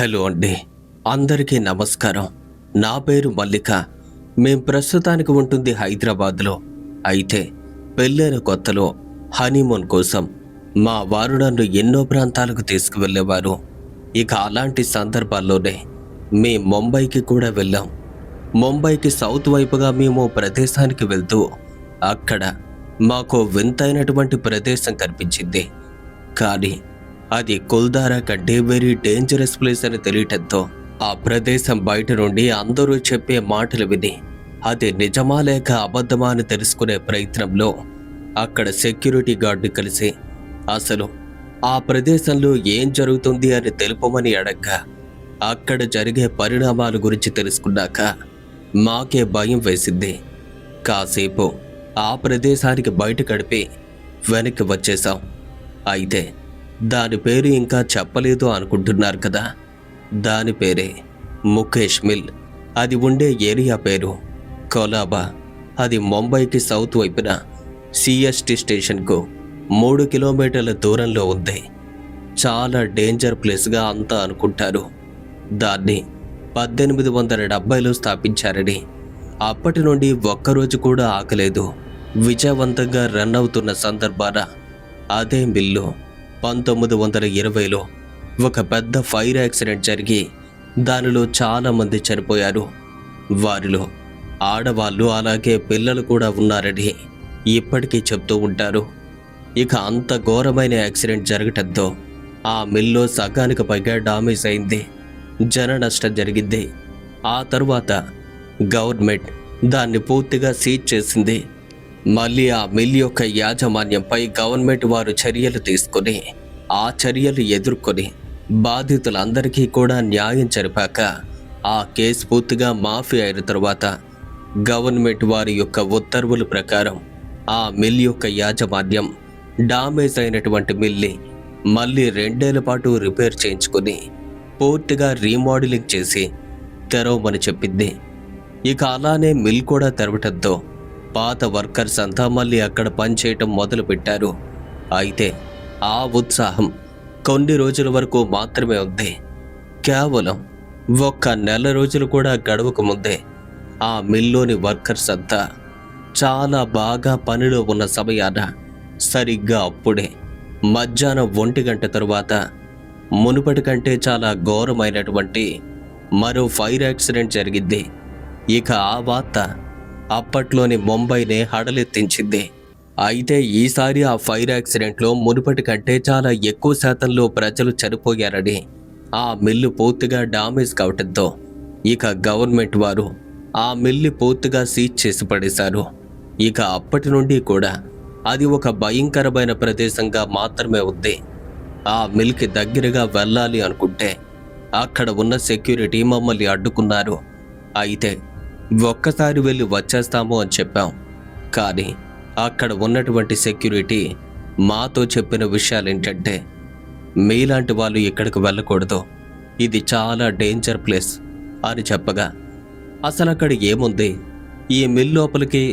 Hello అండి, అందరికీ నమస్కారం. నా పేరు మల్లిక. మేం ప్రస్తుతానికి ఉంటుంది హైదరాబాద్లో. అయితే పెళ్ళైన కొత్తలో హనీమూన్ కోసం మా వారు నన్ను ఎన్నో ప్రాంతాలకు తీసుకువెళ్ళేవారు. ఇక అలాంటి సందర్భాల్లోనే మేము ముంబైకి కూడా వెళ్ళాం. ముంబైకి సౌత్ వైపుగా మేము ప్రదేశానికి వెళ్తూ అక్కడ మాకు వింతైనటువంటి ప్రదేశం కనిపించింది. కానీ అది కుల్దారా కంటే వెరీ డేంజరస్ ప్లేస్ అని తెలియటంతో ఆ ప్రదేశం బయట నుండి అందరూ చెప్పే మాటలు విని అది నిజమా లేక అబద్ధమా అని తెలుసుకునే ప్రయత్నంలో అక్కడ సెక్యూరిటీ గార్డు కలిసి అసలు ఆ ప్రదేశంలో ఏం జరుగుతుంది అని తెలుపమని అడగ్గా అక్కడ జరిగే పరిణామాల గురించి తెలుసుకున్నాక మాకే భయం వేసింది. కాసేపు ఆ ప్రదేశానికి బయట గడిపి వెనక్కి వచ్చేసాం. అయితే దాని పేరు ఇంకా చెప్పలేదు అనుకుంటున్నారు కదా. దాని పేరే ముఖేష్ మిల్. అది ఉండే ఏరియా పేరు కొలాబా. అది ముంబైకి సౌత్ వైపున సిఎస్టీ స్టేషన్కు 3 కిలోమీటర్ల దూరంలో ఉంది. చాలా డేంజర్ ప్లేస్గా అంతా అనుకుంటారు. దాన్ని 1870లో స్థాపించారని, అప్పటి నుండి ఒక్కరోజు కూడా ఆగలేదు. విజయవంతంగా రన్ అవుతున్న సందర్భాన అదే మిల్లు 1920లో ఒక పెద్ద ఫైర్ యాక్సిడెంట్ జరిగి దానిలో చాలామంది చనిపోయారు. వారిలో ఆడవాళ్ళు అలాగే పిల్లలు కూడా ఉన్నారని ఇప్పటికీ చెప్తూ ఉంటారు. ఇక అంత ఘోరమైన యాక్సిడెంట్ జరగటంతో ఆ మిల్లో సగానికి పైగా డామేజ్ అయింది. జన నష్టం జరిగింది. ఆ తరువాత గవర్నమెంట్ దాన్ని పూర్తిగా సీజ్ చేసింది. మళ్ళీ ఆ మిల్ యొక్క యాజమాన్యంపై గవర్నమెంట్ వారు చర్యలు తీసుకుని ఆ చర్యలు ఎదుర్కొని బాధితులందరికీ కూడా న్యాయం జరిపాక ఆ కేసు పూర్తిగా మాఫీ అయిన తరువాత గవర్నమెంట్ వారి యొక్క ఉత్తర్వుల ప్రకారం ఆ మిల్ యొక్క యాజమాన్యం డామేజ్ అయినటువంటి మిల్ని మళ్ళీ 2 ఏళ్ల పాటు రిపేర్ చేయించుకొని పూర్తిగా రీమోడలింగ్ చేసి తెరవమని చెప్పింది. ఇక అలానే మిల్ కూడా తెరవటంతో పాత వర్కర్స్ అంతా మళ్ళీ అక్కడ పనిచేయటం మొదలుపెట్టారు. అయితే ఆ ఉత్సాహం కొన్ని రోజుల వరకు మాత్రమే ఉంది. కేవలం 1 నెల రోజులు కూడా గడవక ముందే ఆ మిల్లోని వర్కర్స్ అంతా చాలా బాగా పనిలో ఉన్న సమయాన సరిగ్గా అప్పుడే మధ్యాహ్నం 1 గంట తరువాత మునుపటి కంటే చాలా ఘోరమైనటువంటి మరో ఫైర్ యాక్సిడెంట్ జరిగింది. ఇక ఆ వార్త అప్పట్లోని ముంబైనే హడలెత్తించింది. అయితే ఈసారి ఆ ఫైర్ యాక్సిడెంట్లో మునుపటి కంటే చాలా ఎక్కువ శాతంలో ప్రజలు చనిపోయారని, ఆ మిల్లు పూర్తిగా డామేజ్ కావటంతో ఇక గవర్నమెంట్ వారు ఆ మిల్లు పూర్తిగా సీజ్ చేసి పడేశారు. ఇక అప్పటి నుండి కూడా అది ఒక భయంకరమైన ప్రదేశంగా మాత్రమే ఉంది. ఆ మిల్కి దగ్గరగా వెళ్ళాలి అనుకుంటే అక్కడ ఉన్న సెక్యూరిటీ మమ్మల్ని అడ్డుకున్నారు. అయితే ఒక్కసారి వెళ్ళి వచ్చేస్తాము అని చెప్పాం. కానీ అక్కడ ఉన్నటువంటి సెక్యూరిటీ మాతో చెప్పిన విషయాలు ఏంటంటే, మీలాంటి వాళ్ళు ఇక్కడికి వెళ్ళకూడదు, ఇది చాలా డేంజర్ ప్లేస్ అని చెప్పగా, అసలు అక్కడ ఏముంది, ఈ మిల్ లోపలికి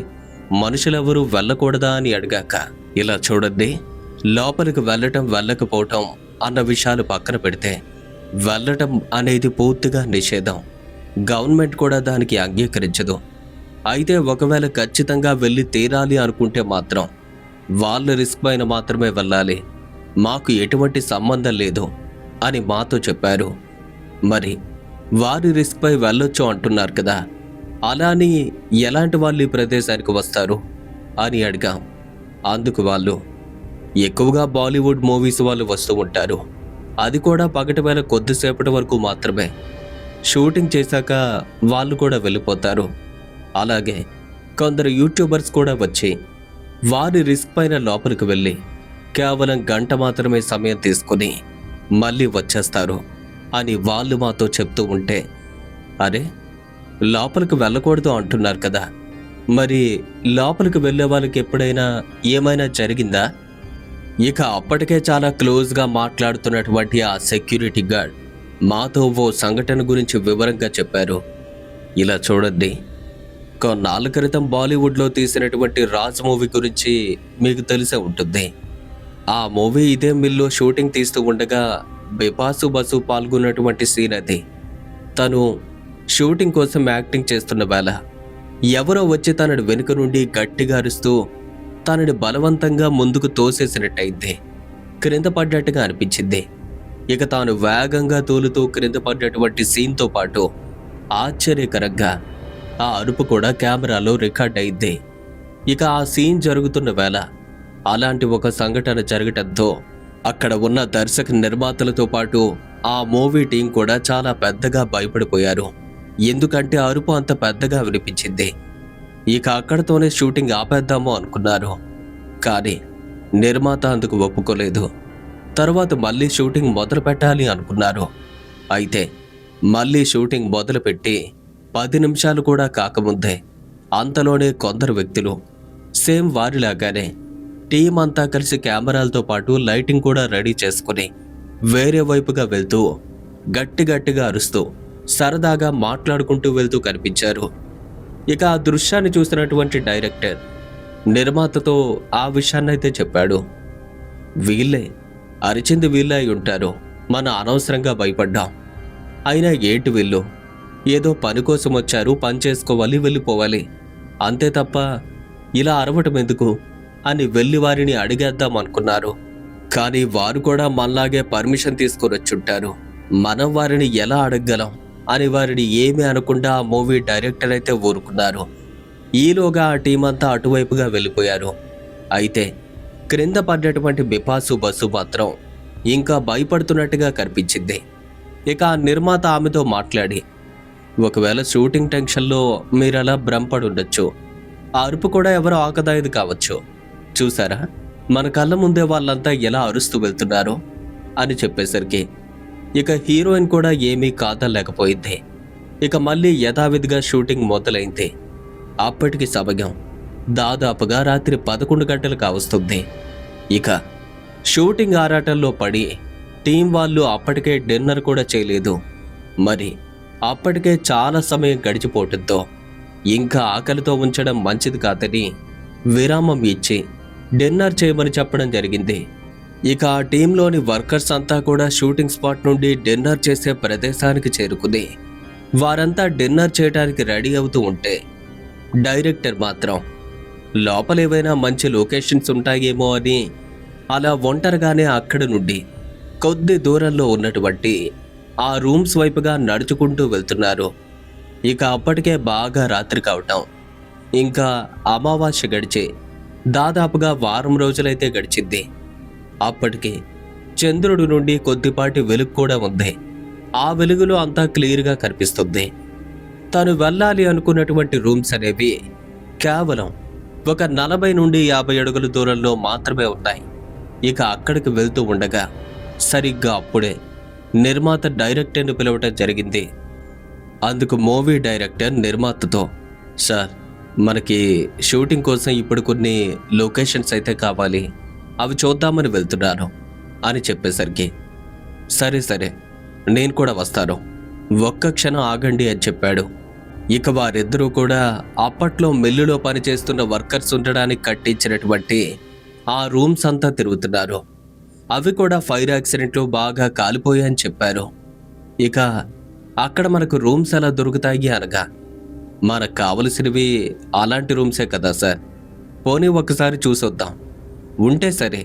మనుషులెవరూ వెళ్ళకూడదా అని అడిగాక, ఇలా చూడండి, లోపలికి వెళ్ళటం వెళ్ళకపోవటం అన్న విషయాలు పక్కన పెడితే వెళ్ళటం అనేది పూర్తిగా నిషేధం. గవర్నమెంట్ కూడా దానికి అంగీకరించదు. అయితే ఒకవేళ ఖచ్చితంగా వెళ్ళి తీరాలి అనుకుంటే మాత్రం వాళ్ళ రిస్క్ పైన మాత్రమే వెళ్ళాలి, మాకు ఎటువంటి సంబంధం లేదు అని మాతో చెప్పారు. మరి వారి రిస్క్ పై వెళ్ళొచ్చు అంటున్నారు కదా, అలా అని ఎలాంటి వాళ్ళు ఈ ప్రదేశానికి వస్తారు అని అడిగాం. అందుకు వాళ్ళు, ఎక్కువగా బాలీవుడ్ మూవీస్ వాళ్ళు వస్తూ ఉంటారు, అది కూడా పగటి వేళ కొద్దిసేపటి వరకు మాత్రమే, షూటింగ్ చేశాక వాళ్ళు కూడా వెళ్ళిపోతారు. అలాగే కొందరు యూట్యూబర్స్ కూడా వచ్చి వారి రిస్క్ పైన లోపలికి వెళ్ళి కేవలం 1 గంట మాత్రమే సమయం తీసుకుని మళ్ళీ వచ్చేస్తారు అని వాళ్ళు మాతో చెప్తూ ఉంటే, అరే లోపలికి వెళ్ళకూడదు అంటున్నారు కదా, మరి లోపలికి వెళ్ళే వాళ్ళకి ఎప్పుడైనా ఏమైనా జరిగిందా? ఇక అప్పటికే చాలా క్లోజ్గా మాట్లాడుతున్నటువంటి ఆ సెక్యూరిటీ గార్డ్ మాతో ఓ సంఘటన గురించి వివరంగా చెప్పారు. ఇలా చూడండి, కొన్నాళ్ళ క్రితం బాలీవుడ్లో తీసినటువంటి రాజ్ మూవీ గురించి మీకు తెలిసే ఉంటుంది. ఆ మూవీ ఇదే మిల్లో షూటింగ్ తీస్తూ ఉండగా బిపాసు బసు పాల్గొన్నటువంటి సీన్ అది. తను షూటింగ్ కోసం యాక్టింగ్ చేస్తున్న వేళ ఎవరో వచ్చి తనని వెనుక నుండి గట్టిగా అరుస్తూ తనని బలవంతంగా ముందుకు తోసేసినట్టయింది. క్రింద పడ్డట్టుగా అనిపించింది. ఇక తాను వేగంగా తూలుతూ క్రింద పడ్డటువంటి సీన్తో పాటు ఆశ్చర్యకరంగా ఆ అరుపు కూడా కెమెరాలో రికార్డ్ అయింది. ఇక ఆ సీన్ జరుగుతున్న వేళ అలాంటి ఒక సంఘటన జరగటంతో అక్కడ ఉన్న దర్శక నిర్మాతలతో పాటు ఆ మూవీ టీం కూడా చాలా పెద్దగా భయపడిపోయారు. ఎందుకంటే అరుపు అంత పెద్దగా వినిపించింది. ఇక అక్కడతోనే షూటింగ్ ఆపేద్దామో అనుకున్నారు. కానీ నిర్మాత అందుకు ఒప్పుకోలేదు. తర్వాత మళ్ళీ షూటింగ్ మొదలు పెట్టాలి అనుకున్నారు. అయితే మళ్ళీ షూటింగ్ మొదలుపెట్టి 10 నిమిషాలు కూడా కాకముందే అంతలోనే కొందరు వ్యక్తులు సేమ్ వారిలాగానే టీం అంతా కలిసి కెమెరాలతో పాటు లైటింగ్ కూడా రెడీ చేసుకుని వేరే వైపుగా వెళ్తూ గట్టిగా అరుస్తూ సరదాగా మాట్లాడుకుంటూ వెళ్తూ కనిపించారు. ఇక ఆ దృశ్యాన్ని చూసినటువంటి డైరెక్టర్ నిర్మాతతో ఆ విషయాన్నైతే చెప్పాడు. వీళ్ళే అరిచింది వీళ్ళే అయి ఉంటారు, మనం అనవసరంగా భయపడ్డాం. అయినా ఏంటి వీళ్ళు, ఏదో పని కోసం వచ్చారు, పని చేసుకోవాలి, వెళ్ళిపోవాలి, అంతే తప్ప ఇలా అరవటం ఎందుకు అని వెళ్ళి వారిని అడిగేద్దాం అనుకున్నారు. కానీ వారు కూడా మనలాగే పర్మిషన్ తీసుకొని వచ్చుంటారు, మనం వారిని ఎలా అడగగలం అని వారిని ఏమీ అనకుండా ఆ మూవీ డైరెక్టర్ అయితే ఊరుకున్నారు. ఈలోగా ఆ టీం అంతా అటువైపుగా వెళ్ళిపోయారు. అయితే క్రింద పడ్డటువంటి బిపాసు బస్సు మాత్రం ఇంకా భయపడుతున్నట్టుగా కనిపించింది. ఇక ఆ నిర్మాత ఆమెతో మాట్లాడి, ఒకవేళ షూటింగ్ టెన్షన్లో మీరు అలా భ్రమపడి ఉండొచ్చు, ఆ అరుపు కూడా ఎవరో ఆకదాయిది కావచ్చు, చూసారా మన కళ్ళ ముందే వాళ్ళంతా ఎలా అరుస్తూ వెళ్తున్నారో అని చెప్పేసరికి ఇక హీరోయిన్ కూడా ఏమీ కాదలేకపోయింది. ఇక మళ్ళీ యథావిధిగా షూటింగ్ మొదలైంది. అప్పటికి సమయం దాదాపుగా రాత్రి 11 గంటలు కావస్తుంది. ఇక షూటింగ్ ఆరాటంలో పడి టీం వాళ్ళు అప్పటికే డిన్నర్ కూడా చేయలేదు. మరి అప్పటికే చాలా సమయం గడిచిపోవడంతో ఇంకా ఆకలితో ఉంచడం మంచిది కాదని విరామం ఇచ్చి డిన్నర్ చేయమని చెప్పడం జరిగింది. ఇక ఆ టీంలోని వర్కర్స్ అంతా కూడా షూటింగ్ స్పాట్ నుండి డిన్నర్ చేసే ప్రదేశానికి చేరుకుని వారంతా డిన్నర్ చేయడానికి రెడీ అవుతూ ఉంటే డైరెక్టర్ మాత్రం లోపల ఏవైనా మంచి లొకేషన్స్ ఉంటాయేమో అని అలా ఒంటరిగానే అక్కడి నుండి కొద్ది దూరంలో ఉన్నటువంటి ఆ రూమ్స్ వైపుగా నడుచుకుంటూ వెళ్తున్నారు. ఇక అప్పటికే బాగా రాత్రి కావటం, ఇంకా అమావాస్య గడిచే దాదాపుగా వారం రోజులైతే గడిచింది. అప్పటికి చంద్రుడి నుండి కొద్దిపాటి వెలుగు కూడా ఉంది. ఆ వెలుగులో అంతా క్లియర్గా కనిపిస్తుంది. తను వెళ్ళాలి అనుకున్నటువంటి రూమ్స్ అనేవి కేవలం ఒక 40 నుండి 50 అడుగుల దూరంలో మాత్రమే ఉన్నాయి. ఇక అక్కడికి వెళ్తూ ఉండగా సరిగ్గా అప్పుడే నిర్మాత డైరెక్టర్ని పిలవటం జరిగింది. అందుకు మూవీ డైరెక్టర్ నిర్మాతతో, సార్ మనకి షూటింగ్ కోసం ఇప్పుడు కొన్ని లొకేషన్స్ అయితే కావాలి, అవి చూద్దామని వెళ్తున్నాను అని చెప్పేసరికి, సరే నేను కూడా వస్తాను, ఒక్క క్షణం ఆగండి అని చెప్పాడు. ఇక వారిద్దరూ కూడా అప్పట్లో మిల్లులో పనిచేస్తున్న వర్కర్స్ ఉండడానికి కట్టించినటువంటి ఆ రూమ్స్ అంతా తిరుగుతున్నారు. అవి కూడా ఫైర్ యాక్సిడెంట్లో బాగా కాలిపోయాయని చెప్పారు. ఇక అక్కడ మనకు రూమ్స్ ఎలా దొరుకుతాయి అనగా, మనకు కావలసినవి అలాంటి రూమ్సే కదా సార్, పోనీ ఒకసారి చూసొద్దాం, ఉంటే సరే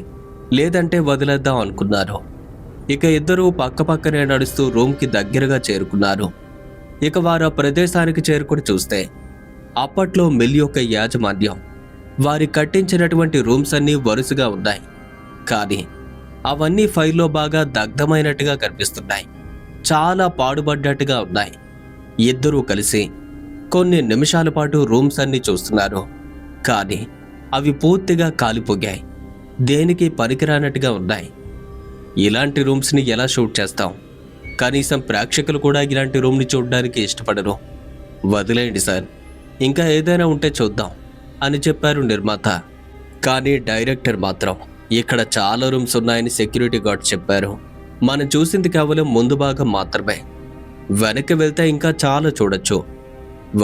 లేదంటే వదిలేద్దాం అనుకున్నారు. ఇక ఇద్దరూ పక్కపక్కనే నడుస్తూ రూమ్కి దగ్గరగా చేరుకున్నారు. ఇక వారు ఆ ప్రదేశానికి చేరుకుని చూస్తే అప్పట్లో మిల్ యొక్క యాజమాన్యం వారి కట్టించినటువంటి రూమ్స్ అన్నీ వరుసగా ఉన్నాయి. కానీ అవన్నీ ఫైర్లో బాగా దగ్ధమైనట్టుగా కనిపిస్తున్నాయి, చాలా పాడుపడ్డట్టుగా ఉన్నాయి. ఇద్దరూ కలిసి కొన్ని నిమిషాల పాటు రూమ్స్ అన్నీ చూస్తున్నారు. కానీ అవి పూర్తిగా కాలిపోయాయి, దేనికి పనికిరానట్టుగా ఉన్నాయి. ఇలాంటి రూమ్స్ని ఎలా షూట్ చేస్తాం, కనీసం ప్రేక్షకులు కూడా ఇలాంటి రూమ్ని చూడడానికి ఇష్టపడరు, వదిలేయండి సార్, ఇంకా ఏదైనా ఉంటే చూద్దాం అని చెప్పారు నిర్మాత. కానీ డైరెక్టర్ మాత్రం ఇక్కడ చాలా రూమ్స్ ఉన్నాయని సెక్యూరిటీ గార్డ్ చెప్పారు. మనం చూసింది కేవలం ముందు భాగం మాత్రమే, వెనక్కి వెళ్తే ఇంకా చాలా చూడొచ్చు,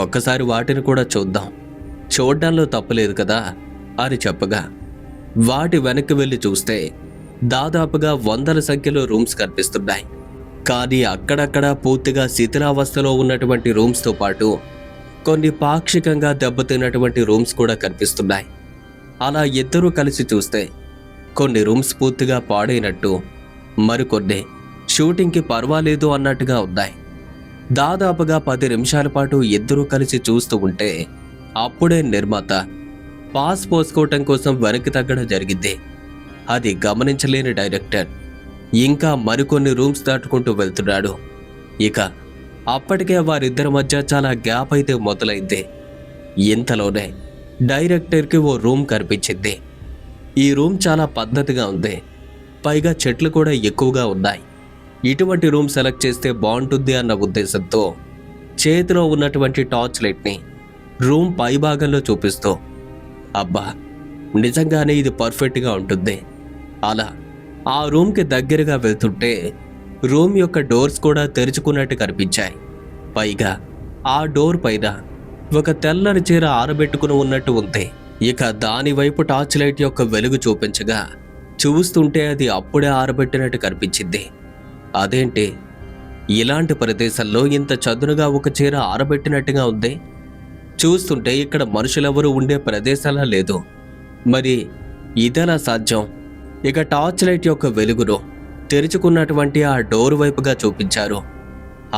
ఒక్కసారి వాటిని కూడా చూద్దాం, చూడడంలో తప్పులేదు కదా అని చెప్పగా వాటి వెనక్కి వెళ్ళి చూస్తే దాదాపుగా వందల సంఖ్యలో రూమ్స్ కనిపిస్తున్నాయి. కానీ అక్కడక్కడ పూర్తిగా శిథిలావస్థలో ఉన్నటువంటి రూమ్స్తో పాటు కొన్ని పాక్షికంగా దెబ్బతిన్నటువంటి రూమ్స్ కూడా కనిపిస్తున్నాయి. అలా ఇద్దరూ కలిసి చూస్తే కొన్ని రూమ్స్ పూర్తిగా పాడైనట్టు, మరికొన్ని షూటింగ్కి పర్వాలేదు అన్నట్టుగా ఉన్నాయి. దాదాపుగా 10 నిమిషాల పాటు ఇద్దరూ కలిసి చూస్తూ ఉంటే అప్పుడే నిర్మాత పాస్ పోసుకోవటం కోసం వెనక్కి తగ్గడం జరిగింది. అది గమనించలేని డైరెక్టర్ ఇంకా మరికొన్ని రూమ్స్ దాటుకుంటూ వెళ్తున్నాడు. ఇక అప్పటికే వారిద్దరి మధ్య చాలా గ్యాప్ అయితే మొదలైంది. ఇంతలోనే డైరెక్టర్కి ఓ రూమ్ కనిపించింది. ఈ రూమ్ చాలా పద్ధతిగా ఉంది, పైగా చెట్లు కూడా ఎక్కువగా ఉన్నాయి. ఇటువంటి రూమ్ సెలెక్ట్ చేస్తే బాగుంటుంది అన్న ఉద్దేశంతో చేతిలో ఉన్నటువంటి టార్చ్ లైట్ని రూమ్ పై భాగంలో చూపిస్తూ, అబ్బా నిజంగానే ఇది పర్ఫెక్ట్గా ఉంటుంది. అలా ఆ రూమ్కి దగ్గరగా వెళ్తుంటే రూమ్ యొక్క డోర్స్ కూడా తెరుచుకున్నట్టు కనిపించాయి. పైగా ఆ డోర్ పైన ఒక తెల్లని చీర ఆరబెట్టుకుని ఉన్నట్టు ఉంది. ఇక దాని వైపు టార్చ్ లైట్ యొక్క వెలుగు చూపించగా చూస్తుంటే అది అప్పుడే ఆరబెట్టినట్టు కనిపించింది. అదేంటి, ఇలాంటి ప్రదేశంలో ఇంత చదునుగా ఒక చీర ఆరబెట్టినట్టుగా ఉంది? చూస్తుంటే ఇక్కడ మనుషులెవరూ ఉండే ప్రదేశాలా లేదు. మరి ఇదెలా సాధ్యం? ఇక టార్చ్ లైట్ యొక్క వెలుగును తెరుచుకున్నటువంటి ఆ డోర్ వైపుగా చూపించారు.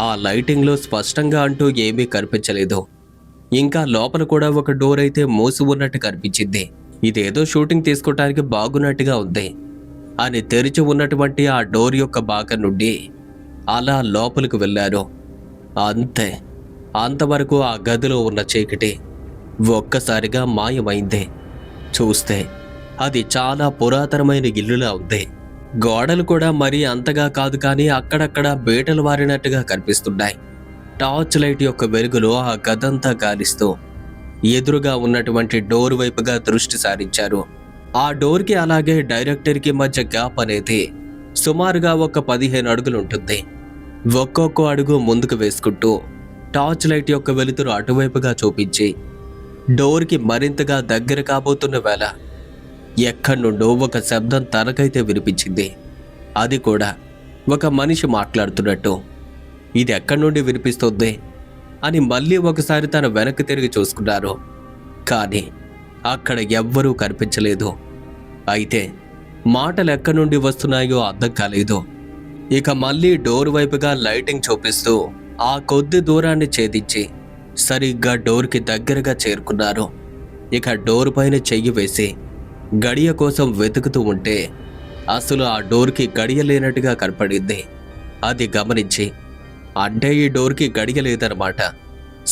ఆ లైటింగ్లో స్పష్టంగా అంటూ ఏమీ కనిపించలేదు. ఇంకా లోపల కూడా ఒక డోర్ అయితే మూసి ఉన్నట్టు కనిపించింది. ఇదేదో షూటింగ్ తీసుకోవటానికి బాగున్నట్టుగా ఉంది అని తెరిచి ఉన్నటువంటి ఆ డోర్ యొక్క భాగం నుండి అలా లోపలికి వెళ్ళారు. అంతే, అంతవరకు ఆ గదిలో ఉన్న చీకటి ఒక్కసారిగా మాయమైంది. చూస్తే అది చాలా పురాతనమైన ఇల్లులా ఉంది. గోడలు కూడా మరీ అంతగా కాదు, కానీ అక్కడక్కడ బీటలు వారినట్టుగా కనిపిస్తున్నాయి. టార్చ్ లైట్ యొక్క వెలుగులో ఆ గదంతా గాలిస్తూ ఎదురుగా ఉన్నటువంటి డోర్ వైపుగా దృష్టి సారించారు. ఆ డోర్కి అలాగే డైరెక్టర్కి మధ్య గ్యాప్ అనేది సుమారుగా ఒక 15 అడుగులు ఉంటుంది. ఒక్కొక్క అడుగు ముందుకు వేసుకుంటూ టార్చ్ లైట్ యొక్క వెలుతురు అటువైపుగా చూపించి డోర్కి మరింతగా దగ్గర కాబోతున్న వేళ ఎక్కడి నుండో ఒక శబ్దం తనకైతే వినిపించింది. అది కూడా ఒక మనిషి మాట్లాడుతున్నట్టు. ఇది ఎక్కడి నుండి వినిపిస్తుంది అని మళ్ళీ ఒకసారి తన వెనక్కి తిరిగి చూసుకున్నారు. కానీ అక్కడ ఎవ్వరూ కనిపించలేదు. అయితే మాటలు ఎక్కడి నుండి వస్తున్నాయో అర్థం కాలేదు. ఇక మళ్ళీ డోర్ వైపుగా లైటింగ్ చూపిస్తూ ఆ కొద్ది దూరాన్ని ఛేదించి సరిగ్గా డోర్కి దగ్గరగా చేరుకున్నారు. ఇక డోర్ పైన చెయ్యి వేసి గడియ కోసం వెతుకుతూ ఉంటే అసలు ఆ డోర్కి గడియ లేనట్టుగా కనపడింది. అది గమనించి, అంటే ఈ డోర్కి గడియ లేదన్నమాట.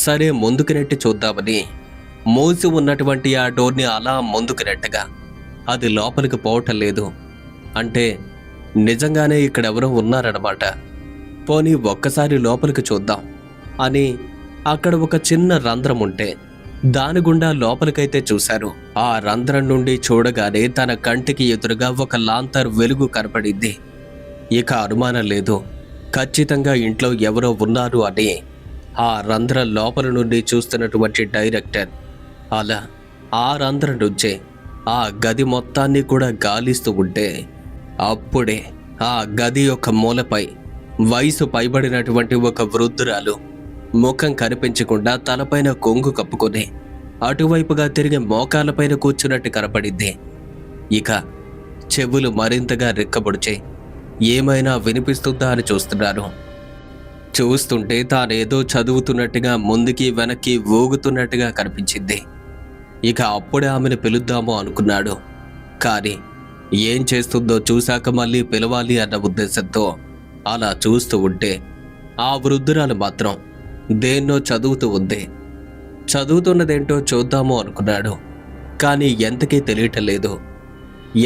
సరే ముందుకు నెట్టి చూద్దామని మూసి ఉన్నటువంటి ఆ డోర్ని అలా ముందుకు నెట్టగా అది లోపలికి పోవటం లేదు. అంటే నిజంగానే ఇక్కడెవరో ఉన్నారన్నమాట. పోనీ ఒక్కసారి లోపలికి చూద్దాం అని అక్కడ ఒక చిన్న రంధ్రం ఉంటే దాని గుండా లోపలికైతే చూశారు. ఆ రంధ్రం నుండి చూడగానే తన కంటికి ఎదురుగా ఒక లాంతర్ వెలుగు కనపడింది. ఇక అనుమానం లేదు, ఖచ్చితంగా ఇంట్లో ఎవరో ఉన్నారు అని ఆ రంధ్రం లోపల నుండి చూస్తున్నటువంటి డైరెక్టర్ అలా ఆ రంధ్రం నుంచే ఆ గది మొత్తాన్ని కూడా గాలిస్తూ ఉంటే అప్పుడే ఆ గది యొక్క మూలపై వయసు పైబడినటువంటి ఒక వృద్ధురాలు ముఖం కనిపించకుండా తలపైన కొంగు కప్పుకొని అటువైపుగా తిరిగి మోకాళ్ళపైన కూర్చున్నట్టు కనపడింది. ఇక చెవులు మరింతగా రెక్కబొడిచి ఏమైనా వినిపిస్తుందా అని చూస్తున్నారు. చూస్తుంటే తానేదో చదువుతున్నట్టుగా ముందుకి వెనక్కి ఊగుతున్నట్టుగా కనిపించింది. ఇక అప్పుడే ఆమెను పిలుద్దామో అనుకున్నాడు. కానీ ఏం చేస్తుందో చూశాక మళ్ళీ పిలవాలి అన్న ఉద్దేశంతో అలా చూస్తూ ఉంటే ఆ వృద్ధురాలు మాత్రం దేన్నో చదువుతూ ఉంది. చదువుతున్నదేంటో చూద్దామో అనుకున్నాడు. కానీ ఎంతకీ తెలియటం లేదు.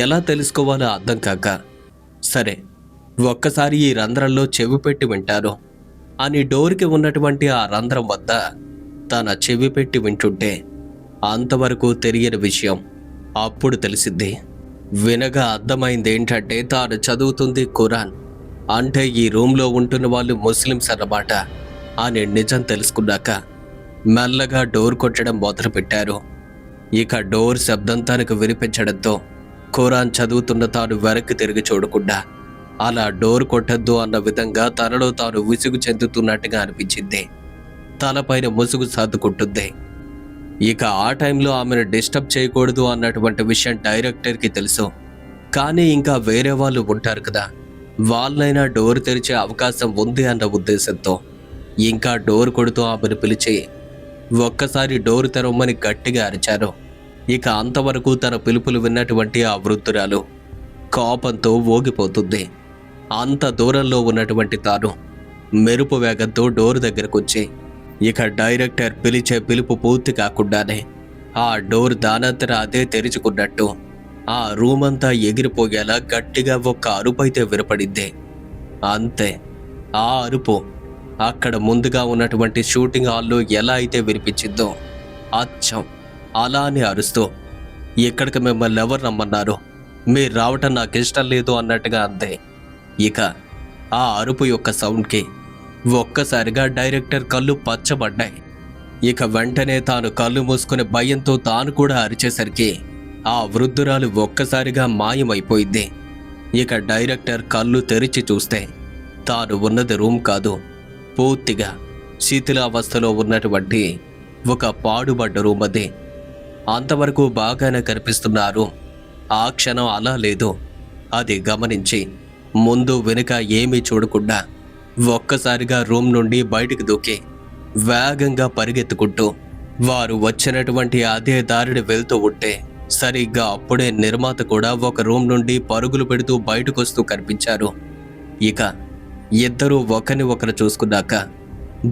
ఎలా తెలుసుకోవాలో అర్థం కాక సరే ఒక్కసారి ఈ రంధ్రంలో చెవి పెట్టి వింటారు అని డోర్కి ఉన్నటువంటి ఆ రంధ్రం వద్ద తన చెవి పెట్టి వింటుంటే అంతవరకు తెలియని విషయం అప్పుడు తెలిసింది. వినగా అర్థమైంది ఏంటంటే తాను చదువుతుంది ఖురాన్, అంటే ఈ రూమ్లో ఉంటున్న వాళ్ళు ముస్లిమ్స్ అన్నమాట అని నిజం తెలుసుకున్నాక మెల్లగా డోర్ కొట్టడం మొదలుపెట్టారు. ఇక డోర్ శబ్దం తనకు వినిపించడంతో ఖురాన్ చదువుతున్న తాను వెనక్కి తిరిగి చూడకుండా అలా డోర్ కొట్టద్దు అన్న విధంగా తనలో తాను విసుగు చెందుతున్నట్టుగా అనిపించింది. తలపైన ముసుగు సర్దుకుంటుంది. ఇక ఆ టైంలో ఆమెను డిస్టర్బ్ చేయకూడదు అన్నటువంటి విషయం డైరెక్టర్కి తెలుసు. కానీ ఇంకా వేరే వాళ్ళు ఉంటారు కదా, వాళ్ళైనా డోర్ తెరిచే అవకాశం ఉంది అన్న ఉద్దేశంతో ఇంకా డోర్ కొడుతూ ఆమెను పిలిచి ఒక్కసారి డోర్ తెరవమని గట్టిగా అరిచారు. ఇక అంతవరకు తన పిలుపులు విన్నటువంటి ఆ వృద్ధురాలు కోపంతో ఊగిపోతుంది. అంత దూరంలో ఉన్నటువంటి తాను మెరుపు వేగంతో డోర్ దగ్గరకు వచ్చి ఇక డైరెక్టర్ పిలిచే పిలుపు పూర్తి కాకుండానే ఆ డోర్ దానంతట అదే తెరుచుకున్నట్టు ఆ రూమ్ అంతా ఎగిరిపోయేలా గట్టిగా ఒక్క అరుపు అయితే వినపడింది. అంతే, ఆ అరుపు అక్కడ ముందుగా ఉన్నటువంటి షూటింగ్ హాల్లో ఎలా అయితే వినిపించిందో అచ్చం అలానే అరుస్తూ, ఇక్కడికి మిమ్మల్ని ఎవరు రమ్మన్నారు, మీరు రావటం నాకు ఇష్టం లేదు అన్నట్టుగా అంతే. ఇక ఆ అరుపు యొక్క సౌండ్కి ఒక్కసారిగా డైరెక్టర్ కళ్ళు పచ్చబడ్డాయి. ఇక వెంటనే తాను కళ్ళు మూసుకుని భయంతో తాను కూడా అరిచేసరికి ఆ వృద్ధురాలు ఒక్కసారిగా మాయమైపోయింది. ఇక డైరెక్టర్ కళ్ళు తెరిచి చూస్తే తాను ఉన్నది రూమ్ కాదు, పూర్తిగా శిథిలావస్థలో ఉన్నటువంటి ఒక పాడుబడ్డ రూమ్ అది. అంతవరకు బాగానే కనిపిస్తున్నారు, ఆ క్షణం అలా లేదు. అది గమనించి ముందు వెనుక ఏమీ చూడకుండా ఒక్కసారిగా రూమ్ నుండి బయటికి దూకి వేగంగా పరిగెత్తుకుంటూ వారు వచ్చినటువంటి అదే దారిని వెళ్తూ ఉంటే సరిగ్గా అప్పుడే నిర్మాత కూడా ఒక రూమ్ నుండి పరుగులు పెడుతూ బయటకొస్తూ కనిపించారు. ఇక ఇద్దరూ ఒకరిని ఒకరు చూసుకున్నాక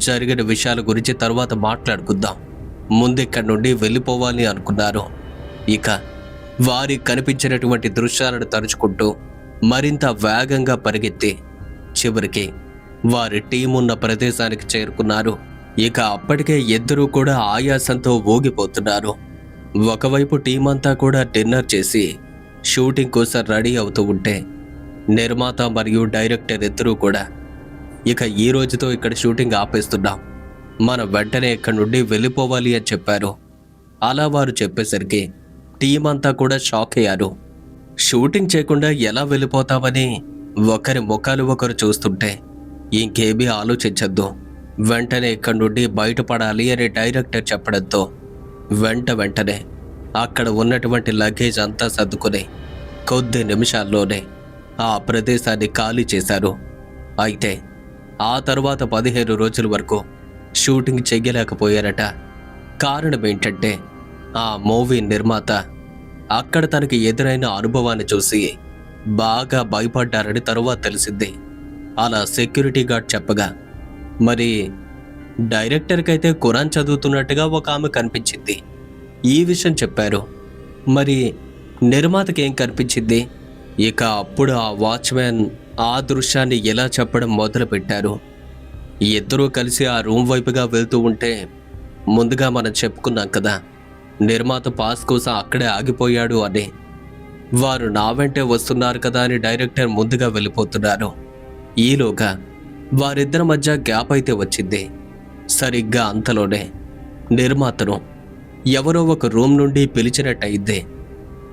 జరిగిన విషయాల గురించి తర్వాత మాట్లాడుకుందాం, ముందెక్కడి నుండి వెళ్ళిపోవాలి అనుకున్నారు. ఇక వారి కనిపించినటువంటి దృశ్యాలను తలుచుకుంటూ మరింత వేగంగా పరిగెత్తి చివరికి వారి టీం ఉన్న ప్రదేశానికి చేరుకున్నారు. ఇక అప్పటికే ఇద్దరూ కూడా ఆయాసంతో ఊగిపోతున్నారు. ఒకవైపు టీం అంతా కూడా డిన్నర్ చేసి షూటింగ్ కోసం రెడీ అవుతూ ఉంటే నిర్మాత మరియు డైరెక్టర్ ఇద్దరూ కూడా ఇక ఈ రోజుతో ఇక్కడ షూటింగ్ ఆపేస్తున్నాం, మనం వెంటనే ఇక్కడి నుండి వెళ్ళిపోవాలి అని చెప్పారు. అలా వారు చెప్పేసరికి టీం అంతా కూడా షాక్ అయ్యారు. షూటింగ్ చేయకుండా ఎలా వెళ్ళిపోతామని ఒకరి ముఖాలు ఒకరు చూస్తుంటే ఇంకేమీ ఆలోచించద్దు, వెంటనే ఇక్కడి నుండి బయటపడాలి అని డైరెక్టర్ చెప్పడంతో వెంటనే అక్కడ ఉన్నటువంటి లగేజ్ అంతా సర్దుకుని కొద్ది నిమిషాల్లోనే ఆ ప్రదేశాన్ని ఖాళీ చేశారు. అయితే ఆ తర్వాత 15 రోజుల వరకు షూటింగ్ చెయ్యలేకపోయారట. కారణం ఏంటంటే ఆ మూవీ నిర్మాత అక్కడ తనకి ఎదురైన అనుభవాన్ని చూసి బాగా భయపడ్డారని తరువాత తెలిసింది. అలా సెక్యూరిటీ గార్డ్ చెప్పగా మరి డైరెక్టర్కి అయితే ఖురాన్ చదువుతున్నట్టుగా ఒక ఆమె కనిపించింది, ఈ విషయం చెప్పారు. మరి నిర్మాతకి ఏం కనిపించింది? ఇక అప్పుడు ఆ వాచ్మ్యాన్ ఆ దృశ్యాన్ని ఎలా చెప్పడం మొదలుపెట్టారు. ఇద్దరూ కలిసి ఆ రూమ్ వైపుగా వెళ్తూ ఉంటే ముందుగా మనం చెప్పుకున్నాం కదా, నిర్మాత పాస్ కోసం అక్కడే ఆగిపోయాడు అని. వారు నా వెంటే వస్తున్నారు కదా అని డైరెక్టర్ ముందుగా వెళ్ళిపోతున్నారు. ఈలోగా వారిద్దరి మధ్య గ్యాప్ అయితే వచ్చింది. సరిగ్గా అంతలోనే నిర్మాతను ఎవరో ఒక రూమ్ నుండి పిలిచినట్టయింది.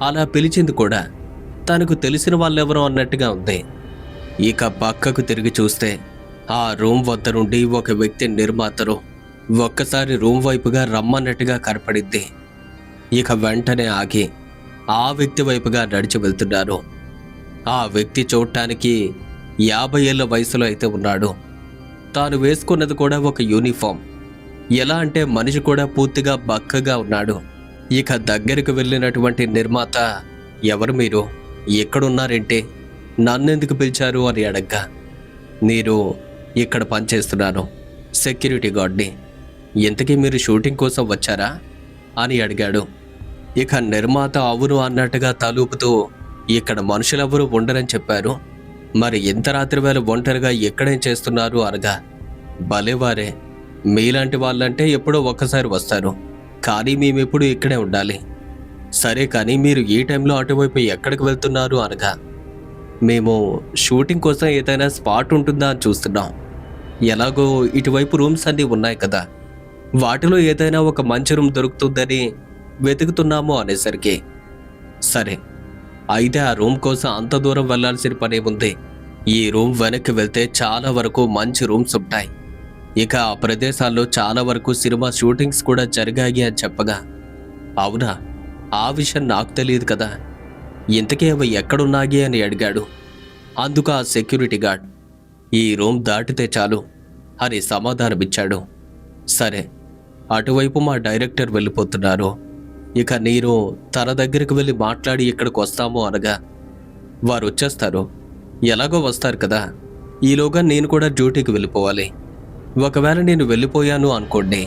అలా పిలిచింది కూడా తనకు తెలిసిన వాళ్ళెవరో అన్నట్టుగా ఉంది. ఇక పక్కకు తిరిగి చూస్తే ఆ రూమ్ వద్ద నుండి ఒక వ్యక్తి నిర్మాతను ఒక్కసారి రూమ్ వైపుగా రమ్మన్నట్టుగా కనపడింది. ఇక వెంటనే ఆగి ఆ వ్యక్తి వైపుగా నడిచి వెళ్తున్నారు. ఆ వ్యక్తి చూడటానికి 50 ఏళ్ల వయసులో అయితే ఉన్నాడు. తాను వేసుకున్నది కూడా ఒక యూనిఫామ్. ఎలా అంటే మనిషి కూడా పూర్తిగా బక్కగా ఉన్నాడు. ఇక దగ్గరికి వెళ్ళినటువంటి నిర్మాత, ఎవరు మీరు, ఎక్కడున్నారేంటి, నన్నెందుకు పిలిచారు అని అడగ్గా, మీరు ఇక్కడ పనిచేస్తున్నాను, సెక్యూరిటీ గార్డ్ని, ఇంతకీ మీరు షూటింగ్ కోసం వచ్చారా అని అడిగాడు. ఇక నిర్మాత అవును అన్నట్టుగా తలూపుతూ ఇక్కడ మనుషులెవరూ ఉండరని చెప్పారు, మరి ఇంత రాత్రి వేళ ఒంటరిగా ఎక్కడేం చేస్తున్నారు అనగా, భలేవారే, మీలాంటి వాళ్ళంటే ఎప్పుడో ఒక్కసారి వస్తారు, కానీ మేమెప్పుడు ఇక్కడే ఉండాలి. సరే కానీ మీరు ఈ టైంలో అటువైపు ఎక్కడికి వెళ్తున్నారు అనగా, మేము షూటింగ్ కోసం ఏదైనా స్పాట్ ఉంటుందా అని చూస్తున్నాం, ఎలాగో ఇటువైపు రూమ్స్ అన్నీ ఉన్నాయి కదా, వాటిలో ఏదైనా ఒక మంచి రూమ్ దొరుకుతుందని వెతుకుతున్నాము అనేసరికి, సరే అయితే ఆ రూమ్ కోసం అంత దూరం వెళ్లాల్సిన పనేముంది? ఈ రూమ్ వెనక్కి వెళ్తే చాలా వరకు మంచి రూమ్స్ ఉంటాయి. ఇక ఆ ప్రదేశాల్లో చాలా వరకు సినిమా షూటింగ్స్ కూడా జరిగాయి అని చెప్పగా, అవునా, ఆ విషయం నాకు తెలియదు కదా, ఇంతకీ అవి ఎక్కడున్నాయి అని అడిగాడు. అందుకు ఆ సెక్యూరిటీ గార్డ్ ఈ రూమ్ దాటితే చాలు అని సమాధానమిచ్చాడు. సరే, అటువైపు మా డైరెక్టర్ వెళ్ళిపోతున్నారు, ఇక నేను తన దగ్గరికి వెళ్ళి మాట్లాడి ఇక్కడికి వస్తాము అనగా, వారు వచ్చేస్తారు, ఎలాగో వస్తారు కదా, ఈలోగా నేను కూడా డ్యూటీకి వెళ్ళిపోవాలి. ఒకవేళ నేను వెళ్ళిపోయాను అనుకోండి,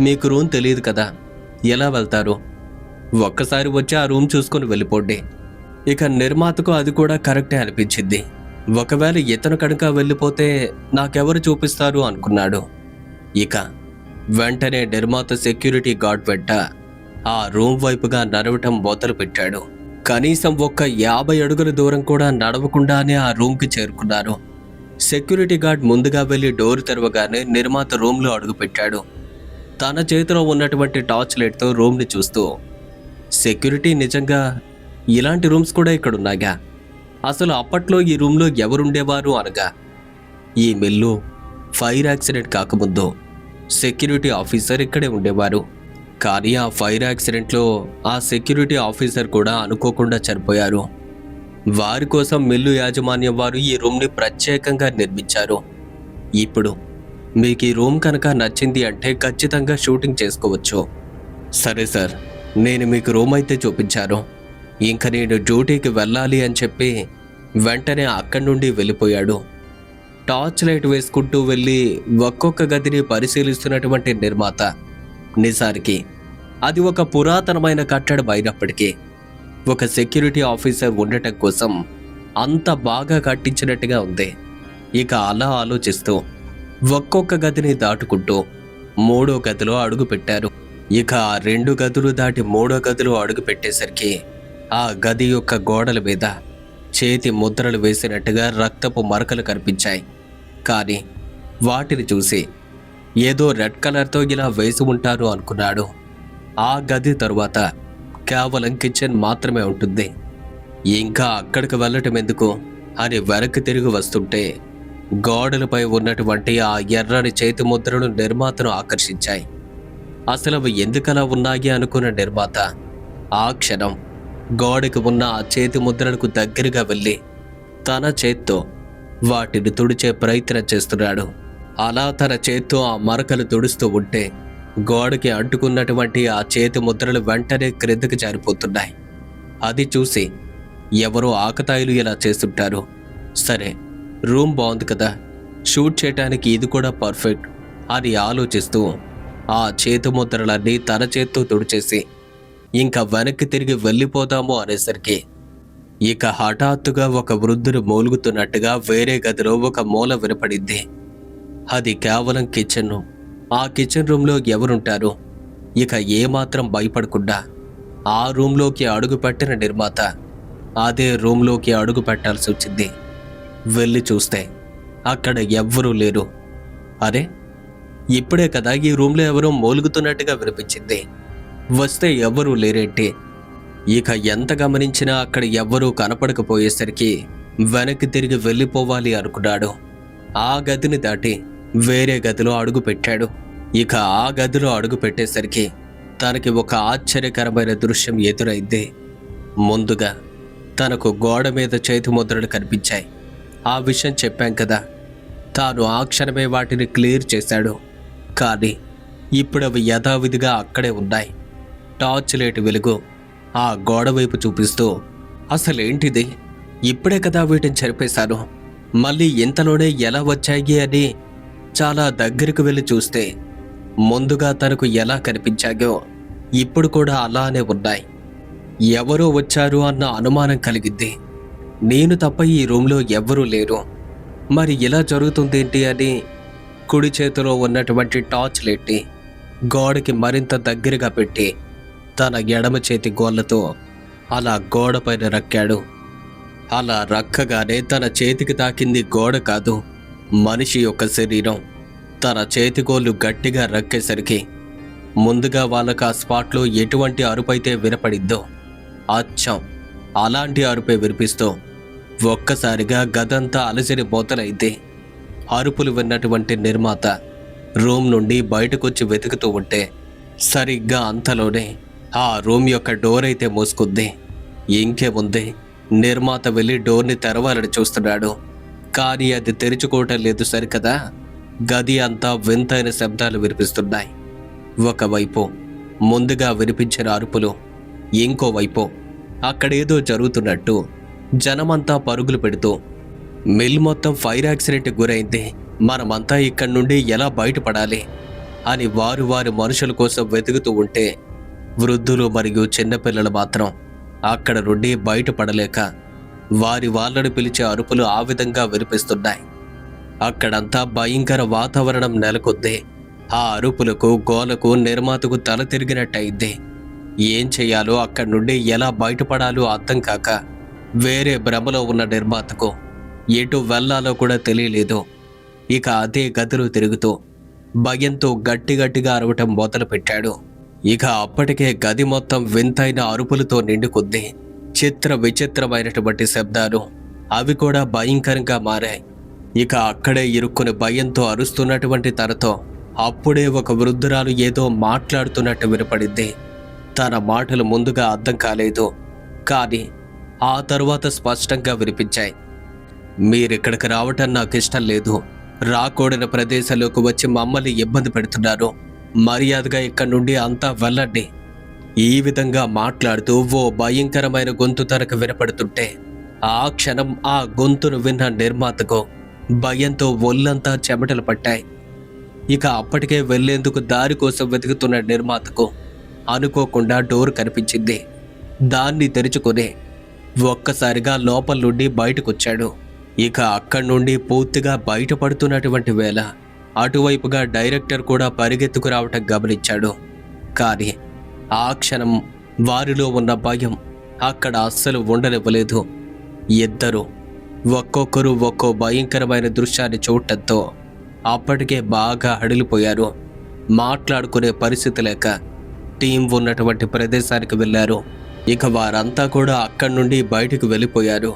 మీకు రూమ్ తెలియదు కదా, ఎలా వెళ్తారు? ఒక్కసారి వచ్చి ఆ రూమ్ చూసుకొని వెళ్ళిపోండి. ఇక నిర్మాతకు అది కూడా కరెక్టే అనిపించింది. ఒకవేళ ఇతను కనుక వెళ్ళిపోతే నాకెవరు చూపిస్తారు అనుకున్నాడు. ఇక వెంటనే నిర్మాత సెక్యూరిటీ గార్డ్ వెంట ఆ రూమ్ వైపుగా నడవటం మొదలుపెట్టాడు. కనీసం ఒక్క 50 అడుగుల దూరం కూడా నడవకుండానే ఆ రూమ్కి చేరుకున్నారు. సెక్యూరిటీ గార్డ్ ముందుగా వెళ్ళి డోర్ తెరవగానే నిర్మాత రూమ్లో అడుగుపెట్టాడు. తన చేతిలో ఉన్నటువంటి టార్చ్ లైట్తో రూమ్ని చూస్తూ, సెక్యూరిటీ, నిజంగా ఇలాంటి రూమ్స్ కూడా ఇక్కడున్నాగా? అసలు అప్పట్లో ఈ రూమ్లో ఎవరుండేవారు అనగా, ఈ మిల్లు ఫైర్ యాక్సిడెంట్ కాకముందు సెక్యూరిటీ ఆఫీసర్ ఇక్కడే ఉండేవారు. కానీ ఆ ఫైర్ యాక్సిడెంట్లో ఆ సెక్యూరిటీ ఆఫీసర్ కూడా అనుకోకుండా చనిపోయారు. వారి కోసం మిల్లు యాజమాన్యం వారు ఈ రూమ్ని ప్రత్యేకంగా నిర్మించారు. ఇప్పుడు మీకు ఈ రూమ్ కనుక నచ్చింది అంటే ఖచ్చితంగా షూటింగ్ చేసుకోవచ్చు. సరే సార్, నేను మీకు రూమ్ అయితే చూపించాను, ఇంక నేను డ్యూటీకి వెళ్ళాలి అని చెప్పి వెంటనే అక్కడి నుండి వెళ్ళిపోయాడు. టార్చ్ లైట్ వేసుకుంటూ వెళ్ళి ఒక్కొక్క గదిని పరిశీలిస్తున్నటువంటి నిర్మాత, నిజానికి అది ఒక పురాతనమైన కట్టడం అయినప్పటికీ ఒక సెక్యూరిటీ ఆఫీసర్ ఉండటం కోసం అంత బాగా కట్టించినట్టుగా ఉంది. ఇక అలా ఆలోచిస్తూ ఒక్కొక్క గదిని దాటుకుంటూ 3వ గదిలో అడుగు పెట్టారు. ఇక ఆ 2 గదులు దాటి 3వ గదిలో అడుగు పెట్టేసరికి ఆ గది యొక్క గోడల మీద చేతి ముద్రలు వేసినట్టుగా రక్తపు మరకలు కనిపించాయి. కానీ వాటిని చూసి ఏదో రెడ్ కలర్తో ఇలా వేసి ఉంటారు అనుకున్నాడు. ఆ గది తరువాత కేవలం కిచెన్ మాత్రమే ఉంటుంది. ఇంకా అక్కడికి వెళ్ళటం ఎందుకు అని వెనక్కి తిరిగి వస్తుంటే గోడలపై ఉన్నటువంటి ఆ ఎర్రని చేతి ముద్రలు నిర్మాతను ఆకర్షించాయి. అసలు అవి ఎందుకలా ఉన్నాయి అనుకున్న నిర్మాత ఆ క్షణం గోడకి ఉన్న ఆ చేతి ముద్రలకు దగ్గరగా వెళ్ళి తన చేత్తో వాటిని తుడిచే ప్రయత్నం చేస్తున్నాడు. అలా తన చేత్తో ఆ మరకలు తుడుస్తూ ఉంటే గోడకి అంటుకున్నటువంటి ఆ చేతి ముద్రలు వెంటనే క్రిందకి జారిపోతున్నాయి. అది చూసి ఎవరో ఆకతాయిలు ఇలా చేస్తుంటారు, సరే రూమ్ బాగుంది కదా, షూట్ చేయడానికి ఇది కూడా పర్ఫెక్ట్ అని ఆలోచిస్తూ ఆ చేతి ముద్రలన్నీ తన చేత్తో తుడిచేసి ఇంకా వెనక్కి తిరిగి వెళ్ళిపోదాము అనేసరికి ఇక హఠాత్తుగా ఒక వృద్ధుడు మూలుగుతున్నట్టుగా వేరే గదిలో ఒక మూల వినపడింది. అది కేవలం కిచెన్ రూమ్. ఆ కిచెన్ రూమ్లో ఎవరుంటారు? ఇక ఏమాత్రం భయపడకుండా ఆ రూమ్లోకి అడుగు పెట్టిన నిర్మాత అదే రూమ్లోకి అడుగు పెట్టాల్సి వచ్చింది. వెళ్ళి చూస్తే అక్కడ ఎవ్వరూ లేరు. అరే, ఇప్పుడే కదా ఈ రూమ్లో ఎవరో మూలుగుతున్నట్టుగా వినిపించింది, వస్తే ఎవ్వరూ లేరేంటి? ఇక ఎంత గమనించినా అక్కడ ఎవ్వరూ కనపడకపోయేసరికి వెనక్కి తిరిగి వెళ్ళిపోవాలి అనుకున్నాడు. ఆ గదిని దాటి వేరే గదిలో అడుగు పెట్టాడు. ఇక ఆ గదిలో అడుగు పెట్టేసరికి తనకి ఒక ఆశ్చర్యకరమైన దృశ్యం ఎదురైంది. ముందుగా తనకు గోడ మీద చేతి ముద్రలు కనిపించాయి. ఆ విషయం చెప్పాం కదా, తాను ఆ క్షణమే వాటిని క్లియర్ చేశాడు. కానీ ఇప్పుడు అవి యథావిధిగా అక్కడే ఉన్నాయి. టార్చ్ లైట్ వెలుగు ఆ గోడ వైపు చూపిస్తూ, అసలేంటిది, ఇప్పుడే కదా వీటిని చెరిపేశాను, మళ్ళీ ఇంతలోనే ఎలా వచ్చాయి అని చాలా దగ్గరకు వెళ్ళి చూస్తే ముందుగా తనకు ఎలా కనిపించాయో ఇప్పుడు కూడా అలానే ఉన్నాయి. ఎవరో వచ్చారు అన్న అనుమానం కలిగింది. నేను తప్ప ఈ రూమ్లో ఎవ్వరూ లేరు, మరి ఇలా జరుగుతుందేంటి అని కుడి చేతిలో ఉన్నటువంటి టార్చ్ లైట్ని గోడకి మరింత దగ్గరగా పెట్టి తన ఎడమ చేతి గోళ్లతో అలా గోడపైన రక్కాడు. అలా రక్కగానే తన చేతికి తాకింది గోడ కాదు, మనిషి యొక్క శరీరం. తన చేతిగోళ్ళు గట్టిగా రక్కేసరికి ముందుగా వాళ్ళకు ఆ స్పాట్లో ఎటువంటి అరుపైతే వినపడిందో అచ్చం అలాంటి అరుపే వినిపిస్తూ ఒక్కసారిగా గదంతా అలజడి మొదలైంది. అరుపులు విన్నటువంటి నిర్మాత రూమ్ నుండి బయటకొచ్చి వెతుకుతూ ఉంటే సరిగ్గా అంతలోనే ఆ రూమ్ యొక్క డోర్ అయితే మూసుకుంది. ఇంకేముంది, నిర్మాత వెళ్ళి డోర్ని తెరవాలని చూస్తున్నాడు. కానీ అది తెరుచుకోవటం లేదు సరికదా. గది అంతా వింతైన శబ్దాలు వినిపిస్తున్నాయి. ఒకవైపు ముందుగా వినిపించిన అరుపులు, ఇంకోవైపు అక్కడేదో జరుగుతున్నట్టు జనమంతా పరుగులు పెడుతూ మిల్ మొత్తం ఫైర్ యాక్సిడెంట్కి గురైంది, మనమంతా ఇక్కడి నుండి ఎలా బయటపడాలి అని వారు వారి మనుషుల కోసం వెతుకుతూ ఉంటే వృద్ధులు మరియు చిన్నపిల్లలు మాత్రం అక్కడ నుండి బయటపడలేక వారి వాళ్ళని పిలిచే అరుపులు ఆ విధంగా వినిపిస్తున్నాయి. అక్కడంతా భయంకర వాతావరణం నెలకొంది. ఆ అరుపులకు గోలకు నిర్మాతకు తల తిరిగినట్టయింది. ఏం చేయాలో అక్కడి నుండి ఎలా బయటపడాలో అర్థం కాక వేరే భ్రమలో ఉన్న నిర్మాతకు ఎటు వెళ్లాలో కూడా తెలియలేదు. ఇక అదే గదిలో తిరుగుతూ భయంతో గట్టిగా అరవటం మొదలుపెట్టాడు. ఇక అప్పటికే గది మొత్తం వింతైన అరుపులతో నిండుకుంది. చిత్ర విచిత్రమైనటువంటి శబ్దాలు, అవి కూడా భయంకరంగా మారాయి. ఇక అక్కడే ఇరుక్కుని భయంతో అరుస్తున్నటువంటి తనతో అప్పుడే ఒక వృద్ధురాలు ఏదో మాట్లాడుతున్నట్టు వినపడింది. తన మాటలు ముందుగా అర్థం కాలేదు, కానీ ఆ తరువాత స్పష్టంగా వినిపించాయి. మీరిక్కడికి రావటం నాకు ఇష్టం లేదు. రాకూడని ప్రదేశాల్లోకి వచ్చి మమ్మల్ని ఇబ్బంది పెడుతున్నారు. మర్యాదగా ఇక్కడి నుండి అంతా వెళ్ళండి. ఈ విధంగా మాట్లాడుతూ ఓ భయంకరమైన గొంతు తనకు వినపడుతుంటే ఆ క్షణం ఆ గొంతును విన్న నిర్మాతకు భయంతో ఒళ్ళంతా చెమటలు పట్టాయి. ఇక అప్పటికే వెళ్లేందుకు దారి కోసం వెతుకుతున్న నిర్మాతకు అనుకోకుండా డోర్ కనిపించింది. దాన్ని తెరుచుకుని ఒక్కసారిగా లోపల నుండి బయటకొచ్చాడు. ఇక అక్కడి నుండి పూర్తిగా బయటపడుతున్నటువంటి వేళ అటువైపుగా డైరెక్టర్ కూడా పరిగెత్తుకు రావటం గమనించాడు. కానీ ఆ క్షణం వారిలో ఉన్న భయం అక్కడ అస్సలు ఉండనివ్వలేదు. ఇద్దరు ఒక్కొక్కరు ఒక్కో భయంకరమైన దృశ్యాన్ని చూడటంతో అప్పటికే బాగా హడిలిపోయారు. మాట్లాడుకునే పరిస్థితి లేక టీం ఉన్నటువంటి ప్రదేశానికి వెళ్ళారు. ఇక వారంతా కూడా అక్కడి నుండి బయటకు వెళ్ళిపోయారు.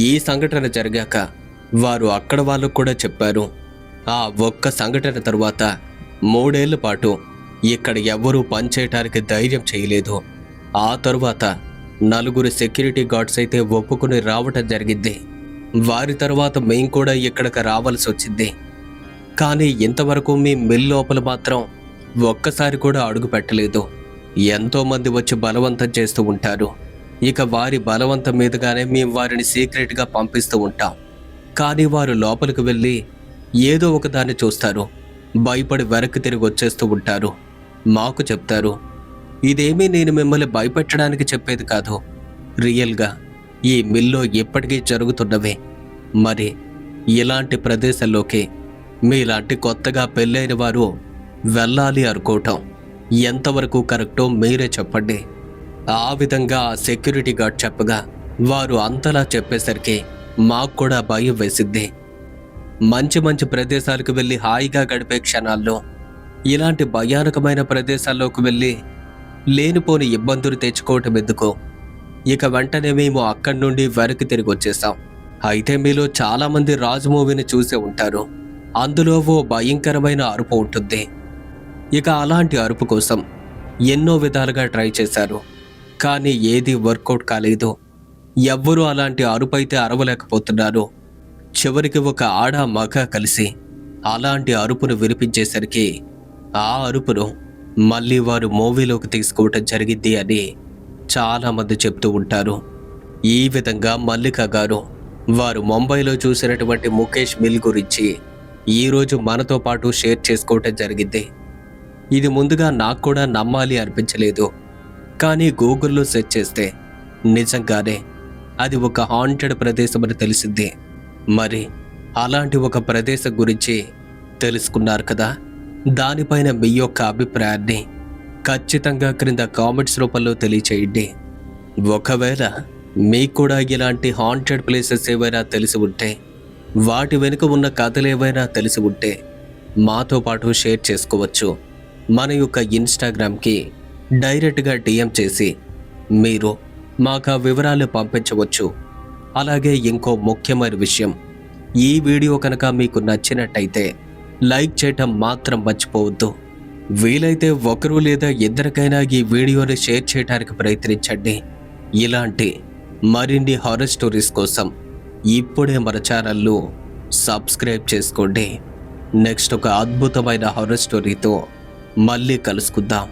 ఈ సంఘటన జరిగాక వారు అక్కడ వాళ్ళకు కూడా చెప్పారు. ఆ ఒక్క సంఘటన తరువాత 3 ఏళ్ల పాటు ఇక్కడ ఎవ్వరూ పనిచేయటానికి ధైర్యం చేయలేదు. ఆ తరువాత 4 సెక్యూరిటీ గార్డ్స్ అయితే ఒప్పుకుని రావటం జరిగింది. వారి తర్వాత మేం కూడా ఇక్కడికి రావాల్సి వచ్చింది. కానీ ఇంతవరకు మీ మిల్ లోపల మాత్రం ఒక్కసారి కూడా అడుగు పెట్టలేదు. ఎంతోమంది వచ్చి బలవంతం చేస్తూ ఉంటారు. ఇక వారి బలవంతం మీదుగానే మేము వారిని సీక్రెట్గా పంపిస్తూ ఉంటాం. కానీ వారు లోపలికి వెళ్ళి ఏదో ఒకదాన్ని చూస్తారు, భయపడి వెనక్కి తిరిగి వచ్చేస్తూ ఉంటారు. మాకు చెప్తారు, ఇదేమీ నేను మిమ్మల్ని భయపెట్టడానికి చెప్పేది కాదు, రియల్గా ఈ మిల్లో ఎప్పటికీ జరుగుతున్నవే. మరి ఇలాంటి ప్రదేశాల్లోకి మీలాంటి కొత్తగా పెళ్ళైన వారు వెళ్ళాలి అనుకోవటం ఎంతవరకు కరెక్టో మీరే చెప్పండి. ఆ విధంగా ఆ సెక్యూరిటీ గార్డ్ చెప్పగా వారు అంతలా చెప్పేసరికి మాకు కూడా భయం వేసింది. మంచి మంచి ప్రదేశాలకు వెళ్ళి హాయిగా గడిపే క్షణాల్లో ఇలాంటి భయానకమైన ప్రదేశాల్లోకి వెళ్ళి లేనిపోని ఇబ్బందులు తెచ్చుకోవటం ఎందుకు? ఇక వెంటనే మేము అక్కడి నుండి వెనక్కి తిరిగి వచ్చేసాం. అయితే మీలో చాలామంది రాజు మూవీని చూసే ఉంటారు. అందులో ఓ భయంకరమైన అరుపు ఉంటుంది. ఇక అలాంటి అరుపు కోసం ఎన్నో విధాలుగా ట్రై చేశారు, కానీ ఏది వర్కౌట్ కాలేదు. ఎవ్వరూ అలాంటి అరుపైతే అరవలేకపోతున్నారు. చివరికి ఒక ఆడ మగ కలిసి అలాంటి అరుపును వినిపించేసరికి ఆ అరుపును మళ్ళీ వారు మూవీలోకి తీసుకోవటం జరిగింది అని చాలామంది చెప్తూ ఉంటారు. ఈ విధంగా మల్లిక గారు వారు ముంబైలో చూసినటువంటి ముఖేష్ మిల్ గురించి ఈరోజు మనతో పాటు షేర్ చేసుకోవటం జరిగింది. ఇది ముందుగా నాకు కూడా నమ్మాలి అనిపించలేదు, కానీ గూగుల్లో సెర్చ్ చేస్తే నిజంగానే అది ఒక హాంటెడ్ ప్రదేశం అని తెలిసింది. మరి అలాంటి ఒక ప్రదేశం గురించి తెలుసుకున్నారు కదా, దానిపైన మీ యొక్క అభిప్రాయాన్ని ఖచ్చితంగా క్రింద కామెంట్స్ రూపంలో తెలియచేయండి. ఒకవేళ మీకు కూడా ఇలాంటి హాంటెడ్ ప్లేసెస్ ఏవైనా తెలిసి ఉంటే, వాటి వెనుక ఉన్న కథలు ఏవైనా తెలిసి ఉంటే మాతో పాటు షేర్ చేసుకోవచ్చు. మన యొక్క ఇన్స్టాగ్రామ్కి డైరెక్ట్గా DM చేసి మీరు మాకు ఆ వివరాలు పంపించవచ్చు. అలాగే ఇంకో ముఖ్యమైన విషయం, ఈ వీడియో కనుక మీకు నచ్చినట్టయితే లైక్ చేయటం మాత్రం మర్చిపోవద్దు. వీలైతే ఒకరు లేదా ఇద్దరికైనా ఈ వీడియోని షేర్ చేయడానికి ప్రయత్నించండి. ఇలాంటి మరిన్ని హారర్ స్టోరీస్ కోసం ఇప్పుడే మన ఛానల్ను సబ్స్క్రైబ్ చేసుకోండి. నెక్స్ట్ ఒక అద్భుతమైన హారర్ స్టోరీతో మళ్ళీ కలుసుకుందాం.